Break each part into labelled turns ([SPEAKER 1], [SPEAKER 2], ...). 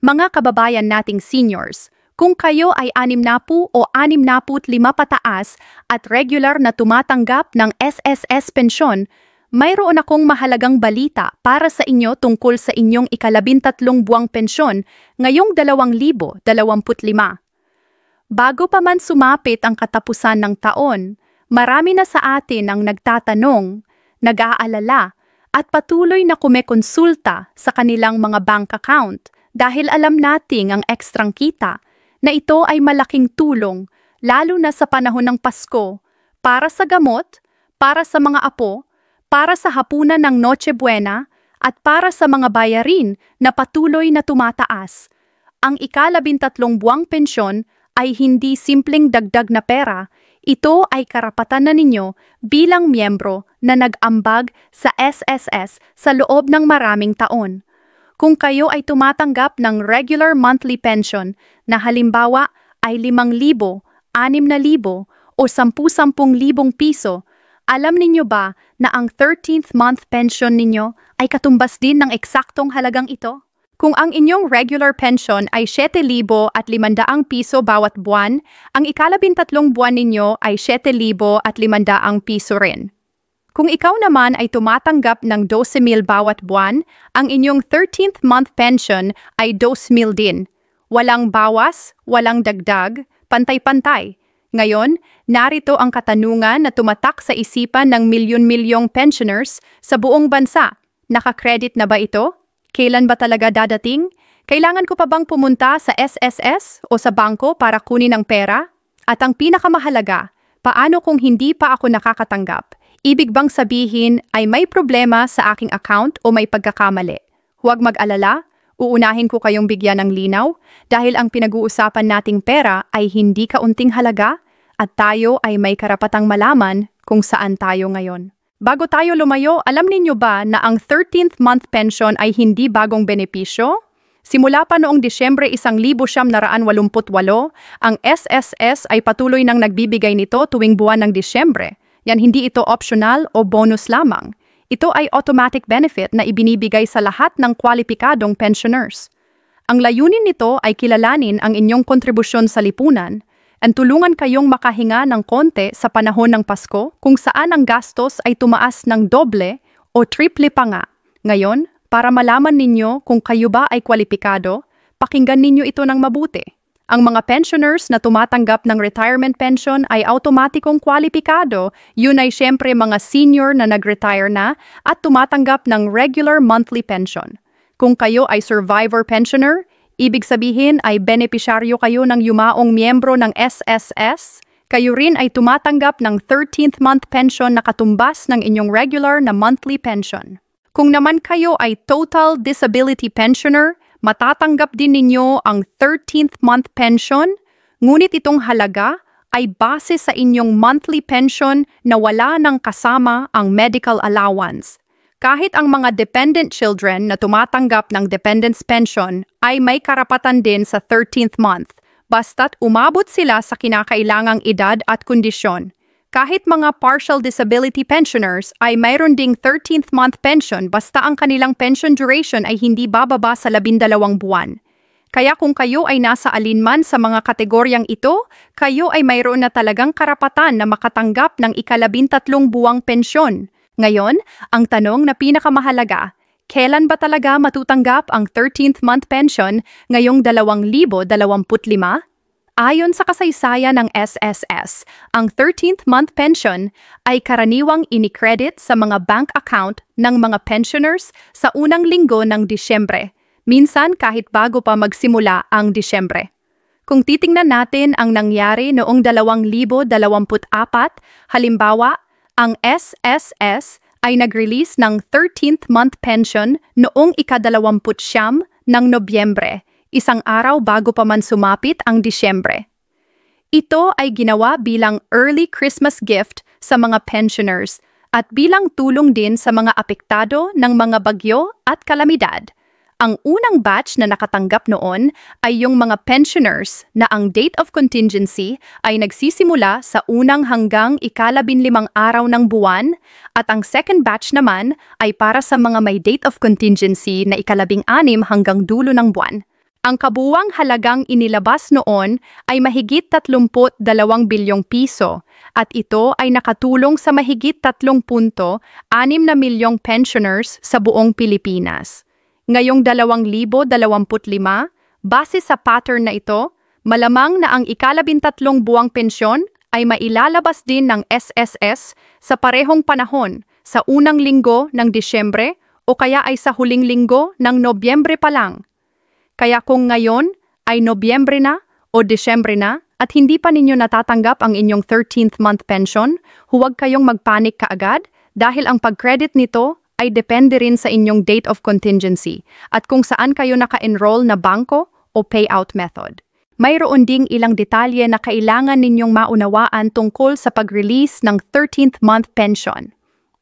[SPEAKER 1] Mga kababayan nating seniors, kung kayo ay 60 o 65 pataas at regular na tumatanggap ng SSS pensyon, mayroon akong mahalagang balita para sa inyo tungkol sa inyong ika-13 buwang pensyon ngayong 2025. Bago pa man sumapit ang katapusan ng taon, marami na sa atin ang nagtatanong, nag-aalala, at patuloy na kumekonsulta sa kanilang mga bank account dahil alam nating ang ekstrang kita na ito ay malaking tulong lalo na sa panahon ng Pasko para sa gamot, para sa mga apo, para sa hapunan ng Noche Buena at para sa mga bayarin na patuloy na tumataas. Ang ika-13 buwang pensyon ay hindi simpleng dagdag na pera, ito ay karapatan na ninyo bilang miyembro na nag-ambag sa SSS sa loob ng maraming taon. Kung kayo ay tumatanggap ng regular monthly pension na halimbawa ay 5,000, 6,000 o 10,000 piso, alam ninyo ba na ang 13th month pension ninyo ay katumbas din ng eksaktong halagang ito? Kung ang inyong regular pension ay 7,500 piso bawat buwan, ang ika-13 buwan ninyo ay 7,500 piso rin. Kung ikaw naman ay tumatanggap ng 12,000 bawat buwan, ang inyong 13th month pension ay 12,000 din. Walang bawas, walang dagdag, pantay-pantay. Ngayon, narito ang katanungan na tumatak sa isipan ng milyon-milyong pensioners sa buong bansa. Naka-credit na ba ito? Kailan ba talaga dadating? Kailangan ko pa bang pumunta sa SSS o sa bangko para kunin ang pera? At ang pinakamahalaga, paano kung hindi pa ako nakakatanggap? Ibig bang sabihin ay may problema sa aking account o may pagkakamali? Huwag mag-alala, uunahin ko kayong bigyan ng linaw dahil ang pinag-uusapan nating pera ay hindi kaunting halaga at tayo ay may karapatang malaman kung saan tayo ngayon. Bago tayo lumayo, alam ninyo ba na ang 13th month pension ay hindi bagong benepisyo? Simula pa noong Disyembre 1988, ang SSS ay patuloy nang nagbibigay nito tuwing buwan ng Disyembre. Yan hindi ito optional o bonus lamang. Ito ay automatic benefit na ibinibigay sa lahat ng kwalipikadong pensioners. Ang layunin nito ay kilalanin ang inyong kontribusyon sa lipunan at tulungan kayong makahinga ng konti sa panahon ng Pasko kung saan ang gastos ay tumaas ng doble o triple pa nga. Ngayon, para malaman ninyo kung kayo ba ay kwalipikado, pakinggan ninyo ito ng mabuti. Ang mga pensioners na tumatanggap ng retirement pension ay automatikong kwalipikado. Yun ay siyempre mga senior na nag-retire na at tumatanggap ng regular monthly pension. Kung kayo ay survivor pensioner, ibig sabihin ay benepisyaryo kayo ng yumaong miyembro ng SSS, kayo rin ay tumatanggap ng 13th month pension na katumbas ng inyong regular na monthly pension. Kung naman kayo ay total disability pensioner, matatanggap din ninyo ang 13th month pension, ngunit itong halaga ay base sa inyong monthly pension na wala nang kasama ang medical allowance. Kahit ang mga dependent children na tumatanggap ng dependence pension ay may karapatan din sa 13th month, basta't umabot sila sa kinakailangang edad at kondisyon. Kahit mga partial disability pensioners ay mayroon ding 13th month pension basta ang kanilang pension duration ay hindi bababa sa 12 buwan. Kaya kung kayo ay nasa alinman sa mga kategoryang ito, kayo ay mayroon na talagang karapatan na makatanggap ng ika-13 buwang pensyon. Ngayon, ang tanong na pinakamahalaga, kailan ba talaga matutanggap ang 13th month pension ngayong 2025? Ayon sa kasaysayan ng SSS, ang 13th month pension ay karaniwang ini-credit sa mga bank account ng mga pensioners sa unang linggo ng Disyembre, minsan kahit bago pa magsimula ang Disyembre. Kung titingnan natin ang nangyari noong 2024, halimbawa, ang SSS ay nag-release ng 13th month pension noong ika-29 ng Nobyembre, isang araw bago pa man sumapit ang Disyembre. Ito ay ginawa bilang early Christmas gift sa mga pensioners at bilang tulong din sa mga apektado ng mga bagyo at kalamidad. Ang unang batch na nakatanggap noon ay yung mga pensioners na ang date of contingency ay nagsisimula sa unang hanggang ika-15 araw ng buwan at ang second batch naman ay para sa mga may date of contingency na ika-16 hanggang dulo ng buwan. Ang kabuwang halagang inilabas noon ay mahigit 32 bilyong piso at ito ay nakatulong sa mahigit 3.6 na milyong pensioners sa buong Pilipinas. Ngayong 2025, base sa pattern na ito, malamang na ang ika-13 buwang pensyon ay mailalabas din ng SSS sa parehong panahon sa unang linggo ng Disyembre o kaya ay sa huling linggo ng Nobyembre pa lang. Kaya kung ngayon ay Nobyembre na o Disyembre na at hindi pa ninyo natatanggap ang inyong 13th month pension, huwag kayong magpanik kaagad dahil ang pag-credit nito ay depende rin sa inyong date of contingency at kung saan kayo naka-enroll na bangko o payout method. Mayroon ding ilang detalye na kailangan ninyong maunawaan tungkol sa pag-release ng 13th month pension.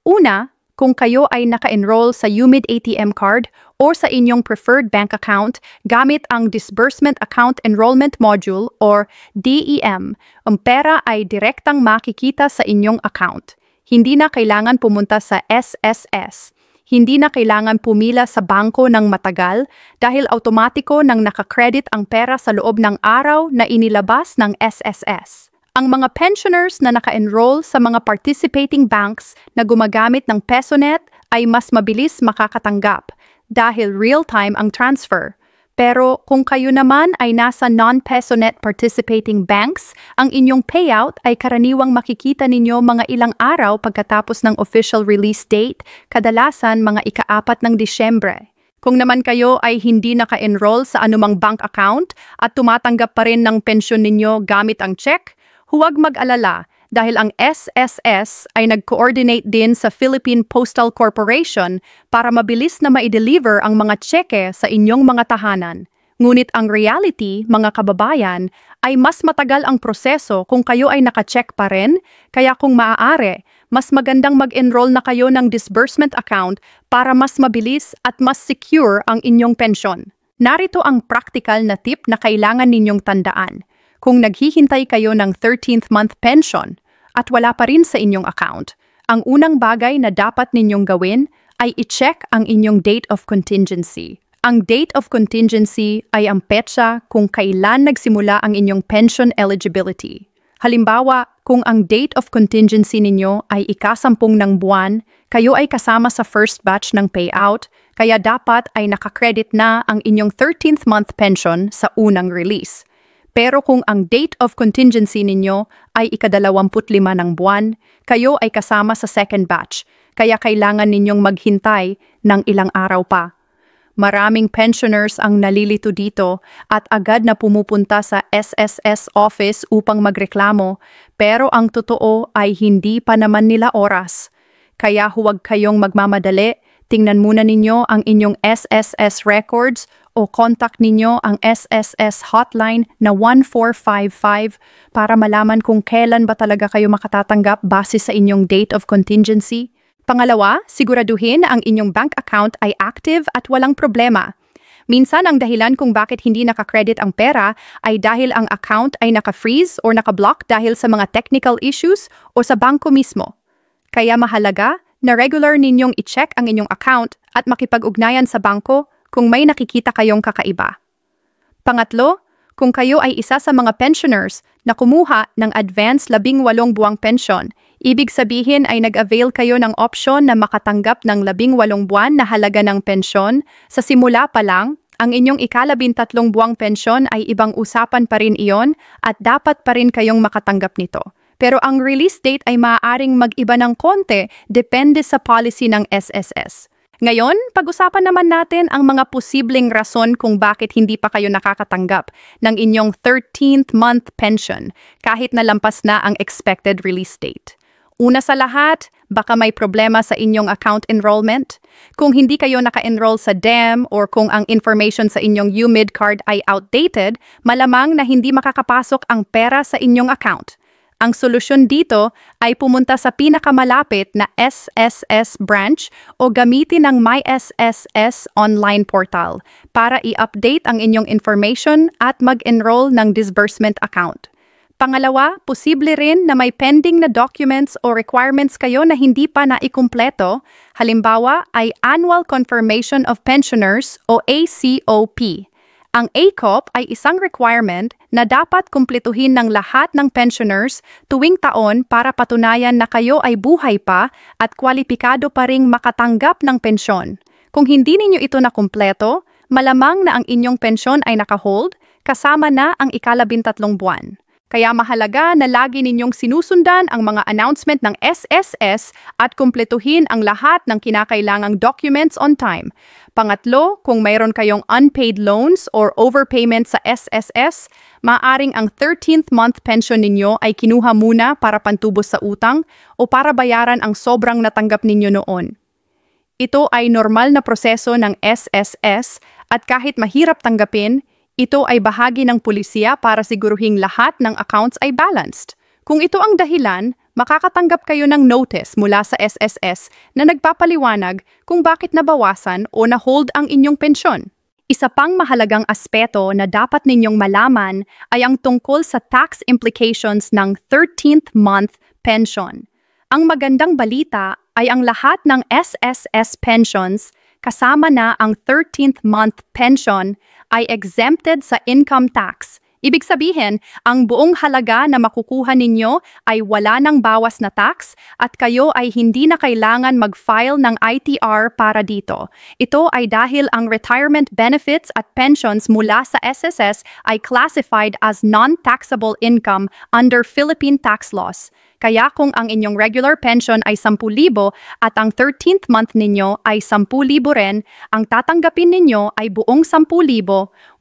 [SPEAKER 1] Una, kung kayo ay naka-enroll sa UMID ATM card or sa inyong preferred bank account gamit ang Disbursement Account Enrollment Module or DEM, ang pera ay direktang makikita sa inyong account. Hindi na kailangan pumunta sa SSS. Hindi na kailangan pumila sa bangko ng matagal dahil automatiko nang nakakredit ang pera sa loob ng araw na inilabas ng SSS. Ang mga pensioners na naka-enroll sa mga participating banks na gumagamit ng PesoNet ay mas mabilis makakatanggap dahil real-time ang transfer. Pero kung kayo naman ay nasa non-PesoNet participating banks, ang inyong payout ay karaniwang makikita ninyo mga ilang araw pagkatapos ng official release date, kadalasan mga ika-4 ng Disyembre. Kung naman kayo ay hindi naka-enroll sa anumang bank account at tumatanggap pa rin ng pensyon ninyo gamit ang check, huwag mag-alala dahil ang SSS ay nag-coordinate din sa Philippine Postal Corporation para mabilis na ma-deliver ang mga tseke sa inyong mga tahanan. Ngunit ang reality, mga kababayan, ay mas matagal ang proseso kung kayo ay naka-check pa rin, kaya kung maaari, mas magandang mag-enroll na kayo ng disbursement account para mas mabilis at mas secure ang inyong pensyon. Narito ang practical na tip na kailangan ninyong tandaan. Kung naghihintay kayo ng 13th month pension at wala pa rin sa inyong account, ang unang bagay na dapat ninyong gawin ay i-check ang inyong date of contingency. Ang date of contingency ay ang petsa kung kailan nagsimula ang inyong pension eligibility. Halimbawa, kung ang date of contingency ninyo ay ika-10 ng buwan, kayo ay kasama sa first batch ng payout, kaya dapat ay nakakredit na ang inyong 13th month pension sa unang release. Pero kung ang date of contingency ninyo ay ika-25 ng buwan, kayo ay kasama sa second batch, kaya kailangan ninyong maghintay ng ilang araw pa. Maraming pensioners ang nalilito dito at agad na pumupunta sa SSS office upang magreklamo, pero ang totoo ay hindi pa naman nila oras. Kaya huwag kayong magmamadali, tingnan muna ninyo ang inyong SSS records o contact ninyo ang SSS hotline na 1455 para malaman kung kailan ba talaga kayo makatatanggap base sa inyong date of contingency. Pangalawa, siguraduhin na ang inyong bank account ay active at walang problema. Minsan ang dahilan kung bakit hindi nakakredit ang pera ay dahil ang account ay naka-freeze or naka-block dahil sa mga technical issues o sa bangko mismo. Kaya mahalaga na regular ninyong i-check ang inyong account at makipag-ugnayan sa bangko kung may nakikita kayong kakaiba. Pangatlo, kung kayo ay isa sa mga pensioners na kumuha ng advance 18 buwang pensyon, ibig sabihin ay nag-avail kayo ng option na makatanggap ng 18 buwan na halaga ng pensyon, sa simula pa lang, ang inyong ika-13 buwang pensyon ay ibang usapan pa rin iyon at dapat pa rin kayong makatanggap nito. Pero ang release date ay maaaring mag-iba ng konti depende sa policy ng SSS. Ngayon, pag-usapan naman natin ang mga posibleng rason kung bakit hindi pa kayo nakakatanggap ng inyong 13th month pension kahit na lampas na ang expected release date. Una sa lahat, baka may problema sa inyong account enrollment. Kung hindi kayo naka-enroll sa DEM or kung ang information sa inyong UMID card ay outdated, malamang na hindi makakapasok ang pera sa inyong account. Ang solusyon dito ay pumunta sa pinakamalapit na SSS branch o gamitin ang MySSS online portal para i-update ang inyong information at mag-enroll ng disbursement account. Pangalawa, posible rin na may pending na documents o requirements kayo na hindi pa naikumpleto. Halimbawa ay Annual Confirmation of Pensioners o ACOP. Ang ACOP ay isang requirement na dapat kumpletuhin ng lahat ng pensioners tuwing taon para patunayan na kayo ay buhay pa at kwalipikado pa ring makatanggap ng pensyon. Kung hindi ninyo ito nakumpleto, malamang na ang inyong pensyon ay nakahold kasama na ang ika-13 buwan. Kaya mahalaga na lagi ninyong sinusundan ang mga announcement ng SSS at kumpletuhin ang lahat ng kinakailangang documents on time. Pangatlo, kung mayroon kayong unpaid loans or overpayment sa SSS, maaring ang 13th month pension ninyo ay kinuha muna para pantubos sa utang o para bayaran ang sobrang natanggap ninyo noon. Ito ay normal na proseso ng SSS at kahit mahirap tanggapin, ito ay bahagi ng pulisiya para siguruhing lahat ng accounts ay balanced. Kung ito ang dahilan, makakatanggap kayo ng notice mula sa SSS na nagpapaliwanag kung bakit nabawasan o na-hold ang inyong pensyon. Isa pang mahalagang aspeto na dapat ninyong malaman ay ang tungkol sa tax implications ng 13th month pension. Ang magandang balita ay ang lahat ng SSS pensions kasama na ang 13th month pension ay exempted sa income tax. Ibig sabihin, ang buong halaga na makukuha ninyo ay wala ng bawas na tax at kayo ay hindi na kailangan mag-file ng ITR para dito. Ito ay dahil ang retirement benefits at pensions mula sa SSS ay classified as non-taxable income under Philippine tax laws. Kaya kung ang inyong regular pension ay 10,000 at ang 13th month ninyo ay 10,000 rin, ang tatanggapin ninyo ay buong 10,000,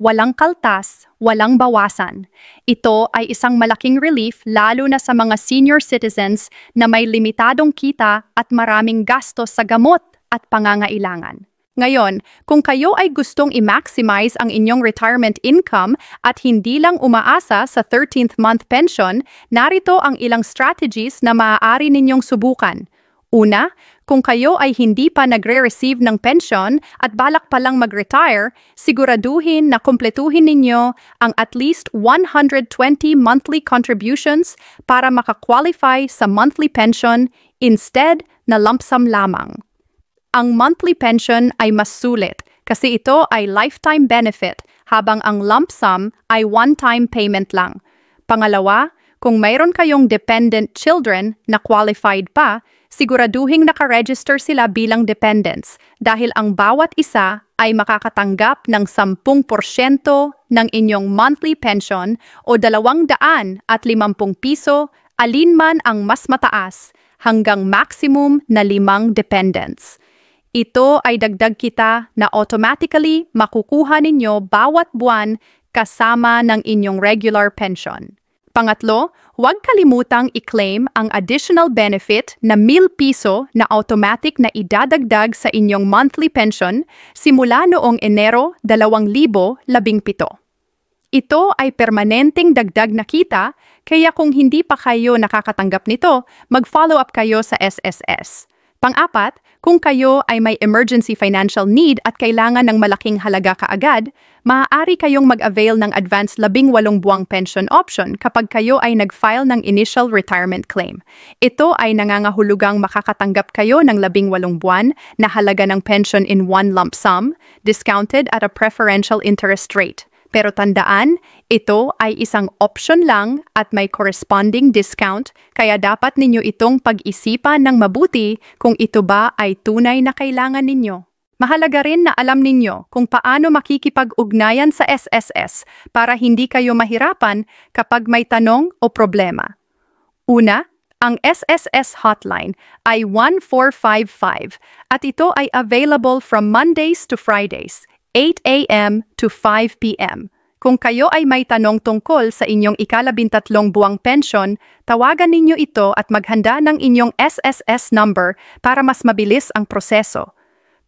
[SPEAKER 1] walang kaltas, walang bawasan. Ito ay isang malaking relief lalo na sa mga senior citizens na may limitadong kita at maraming gastos sa gamot at pangangailangan. Ngayon, kung kayo ay gustong i-maximize ang inyong retirement income at hindi lang umaasa sa 13th month pension, narito ang ilang strategies na maaari ninyong subukan. Una, kung kayo ay hindi pa nagre-receive ng pension at balak pa lang mag-retire, siguraduhin na kumpletuhin ninyo ang at least 120 monthly contributions para makakwalify sa monthly pension instead na lump sum lamang. Ang monthly pension ay mas sulit kasi ito ay lifetime benefit habang ang lump sum ay one-time payment lang. Pangalawa, kung mayroon kayong dependent children na qualified pa, siguraduhing nakaregister sila bilang dependents dahil ang bawat isa ay makakatanggap ng 10% ng inyong monthly pension o 250 piso, alinman ang mas mataas hanggang maximum na 5 dependents. Ito ay dagdag kita na automatically makukuha ninyo bawat buwan kasama ng inyong regular pension. Pangatlo, huwag kalimutang i-claim ang additional benefit na 1,000 piso na automatic na idadagdag sa inyong monthly pension simula noong Enero 2017. Ito ay permanenteng dagdag na kita, kaya kung hindi pa kayo nakakatanggap nito, mag-follow up kayo sa SSS. Pang-apat, kung kayo ay may emergency financial need at kailangan ng malaking halaga kaagad, maaari kayong mag-avail ng advance 18 buwang pension option kapag kayo ay nag-file ng initial retirement claim. Ito ay nangangahulugang makakatanggap kayo ng 18 buwan na halaga ng pension in one lump sum, discounted at a preferential interest rate. Pero tandaan, ito ay isang option lang at may corresponding discount, kaya dapat ninyo itong pag-isipan ng mabuti kung ito ba ay tunay na kailangan ninyo. Mahalaga rin na alam ninyo kung paano makikipag-ugnayan sa SSS para hindi kayo mahirapan kapag may tanong o problema. Una, ang SSS hotline ay 1455 at ito ay available from Mondays to Fridays, 8 a.m. to 5 p.m. Kung kayo ay may tanong tungkol sa inyong ika-13 buwang pension, tawagan ninyo ito at maghanda ng inyong SSS number para mas mabilis ang proseso.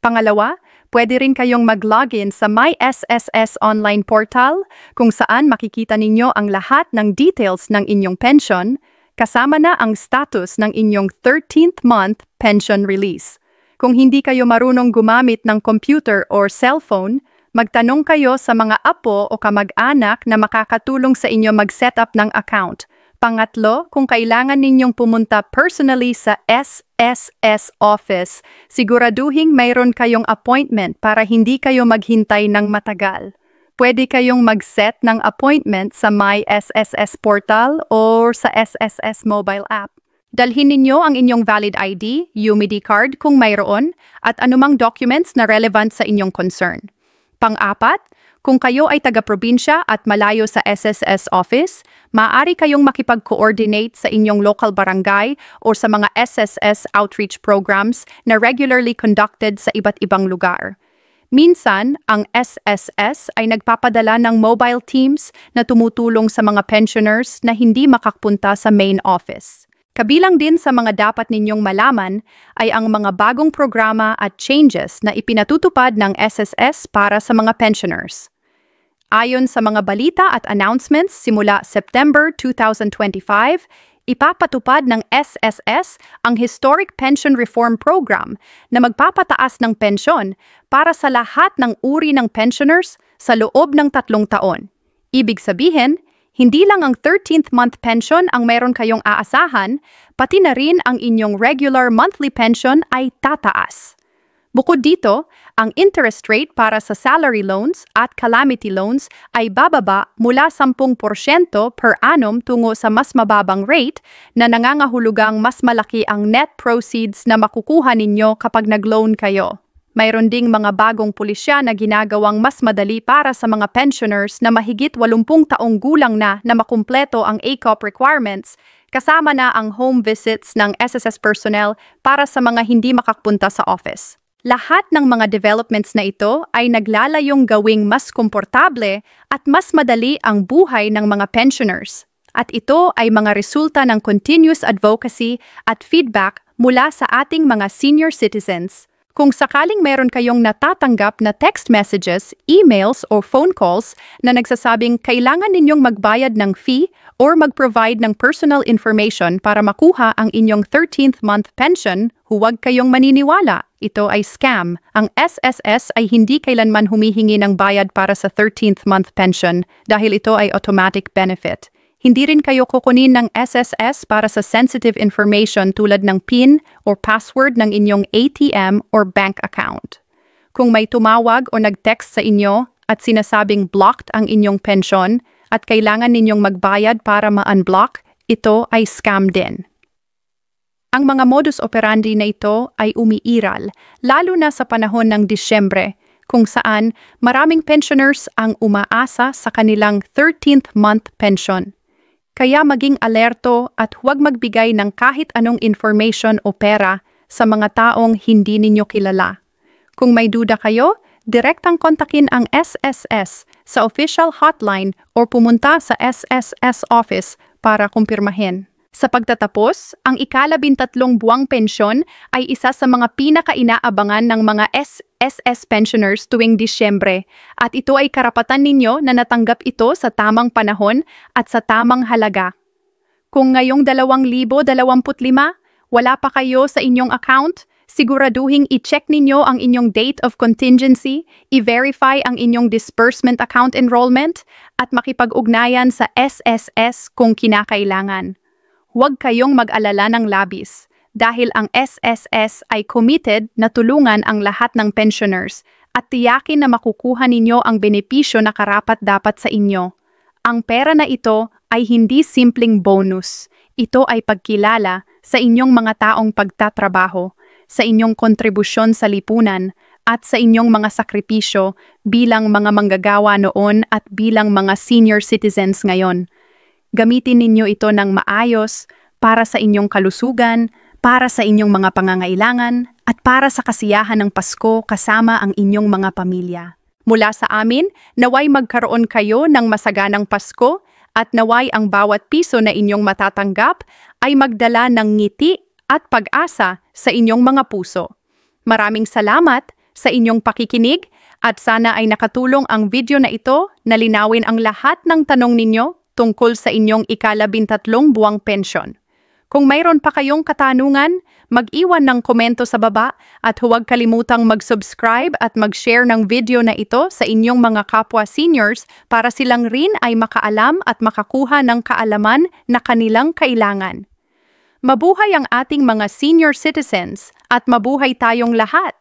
[SPEAKER 1] Pangalawa, pwede rin kayong mag-login sa My SSS online portal kung saan makikita ninyo ang lahat ng details ng inyong pension, kasama na ang status ng inyong 13th month pension release. Kung hindi kayo marunong gumamit ng computer or cellphone, magtanong kayo sa mga apo o kamag-anak na makakatulong sa inyo mag-set up ng account. Pangatlo, kung kailangan ninyong pumunta personally sa SSS office, siguraduhing mayroon kayong appointment para hindi kayo maghintay ng matagal. Pwede kayong mag-set ng appointment sa My SSS portal or sa SSS mobile app. Dalhin ninyo ang inyong valid ID, UMID card kung mayroon, at anumang documents na relevant sa inyong concern. Pang-apat, kung kayo ay taga-probinsya at malayo sa SSS office, maaari kayong makipag-coordinate sa inyong local barangay o sa mga SSS outreach programs na regularly conducted sa iba't ibang lugar. Minsan, ang SSS ay nagpapadala ng mobile teams na tumutulong sa mga pensioners na hindi makapunta sa main office. Kabilang din sa mga dapat ninyong malaman ay ang mga bagong programa at changes na ipinatutupad ng SSS para sa mga pensioners. Ayon sa mga balita at announcements simula September 2025, ipapatupad ng SSS ang Historic Pension Reform Program na magpapataas ng pensyon para sa lahat ng uri ng pensioners sa loob ng 3 taon. Ibig sabihin, hindi lang ang 13th month pension ang meron kayong aasahan, pati na rin ang inyong regular monthly pension ay tataas. Bukod dito, ang interest rate para sa salary loans at calamity loans ay bababa mula 10% per annum tungo sa mas mababang rate na nangangahulugang mas malaki ang net proceeds na makukuha ninyo kapag nag-loan kayo. Mayroon ding mga bagong pulisya na ginagawang mas madali para sa mga pensioners na mahigit 80 taong gulang na makumpleto ang ACOP requirements, kasama na ang home visits ng SSS personnel para sa mga hindi makapunta sa office. Lahat ng mga developments na ito ay naglalayong gawing mas komportable at mas madali ang buhay ng mga pensioners. At ito ay mga resulta ng continuous advocacy at feedback mula sa ating mga senior citizens. Kung sakaling meron kayong natatanggap na text messages, emails, o phone calls na nagsasabing kailangan ninyong magbayad ng fee or mag-provide ng personal information para makuha ang inyong 13th month pension, huwag kayong maniniwala. Ito ay scam. Ang SSS ay hindi kailanman humihingi ng bayad para sa 13th month pension dahil ito ay automatic benefit. Hindi rin kayo kukunin ng SSS para sa sensitive information tulad ng PIN or password ng inyong ATM or bank account. Kung may tumawag o nag-text sa inyo at sinasabing blocked ang inyong pensyon at kailangan ninyong magbayad para ma-unblock, ito ay scam din. Ang mga modus operandi na ito ay umiiral, lalo na sa panahon ng Disyembre, kung saan maraming pensioners ang umaasa sa kanilang 13th month pension. Kaya maging alerto at huwag magbigay ng kahit anong information o pera sa mga taong hindi ninyo kilala. Kung may duda kayo, direktang kontakin ang SSS sa official hotline o pumunta sa SSS office para kumpirmahin. Sa pagtatapos, ang ika-13 buwang pensyon ay isa sa mga pinaka-inaabangan ng mga SSS pensioners tuwing Disyembre at ito ay karapatan ninyo na natanggap ito sa tamang panahon at sa tamang halaga. Kung ngayong 2025, wala pa kayo sa inyong account, siguraduhing i-check ninyo ang inyong date of contingency, i-verify ang inyong disbursement account enrollment at makipag-ugnayan sa SSS kung kinakailangan. Huwag kayong mag-alala ng labis dahil ang SSS ay committed na tulungan ang lahat ng pensioners at tiyakin na makukuha ninyo ang benepisyo na karapat-dapat sa inyo. Ang pera na ito ay hindi simpleng bonus. Ito ay pagkilala sa inyong mga taong pagtatrabaho, sa inyong kontribusyon sa lipunan, at sa inyong mga sakripisyo bilang mga manggagawa noon at bilang mga senior citizens ngayon. Gamitin ninyo ito ng maayos para sa inyong kalusugan, para sa inyong mga pangangailangan, at para sa kasiyahan ng Pasko kasama ang inyong mga pamilya. Mula sa amin, naway magkaroon kayo ng masaganang Pasko at naway ang bawat piso na inyong matatanggap ay magdala ng ngiti at pag-asa sa inyong mga puso. Maraming salamat sa inyong pakikinig at sana ay nakatulong ang video na ito na linawin ang lahat ng tanong ninyo tungkol sa inyong ika-13 buwang pensyon. Kung mayroon pa kayong katanungan, mag-iwan ng komento sa baba at huwag kalimutang mag-subscribe at mag-share ng video na ito sa inyong mga kapwa seniors para silang rin ay makaalam at makakuha ng kaalaman na kanilang kailangan. Mabuhay ang ating mga senior citizens at mabuhay tayong lahat!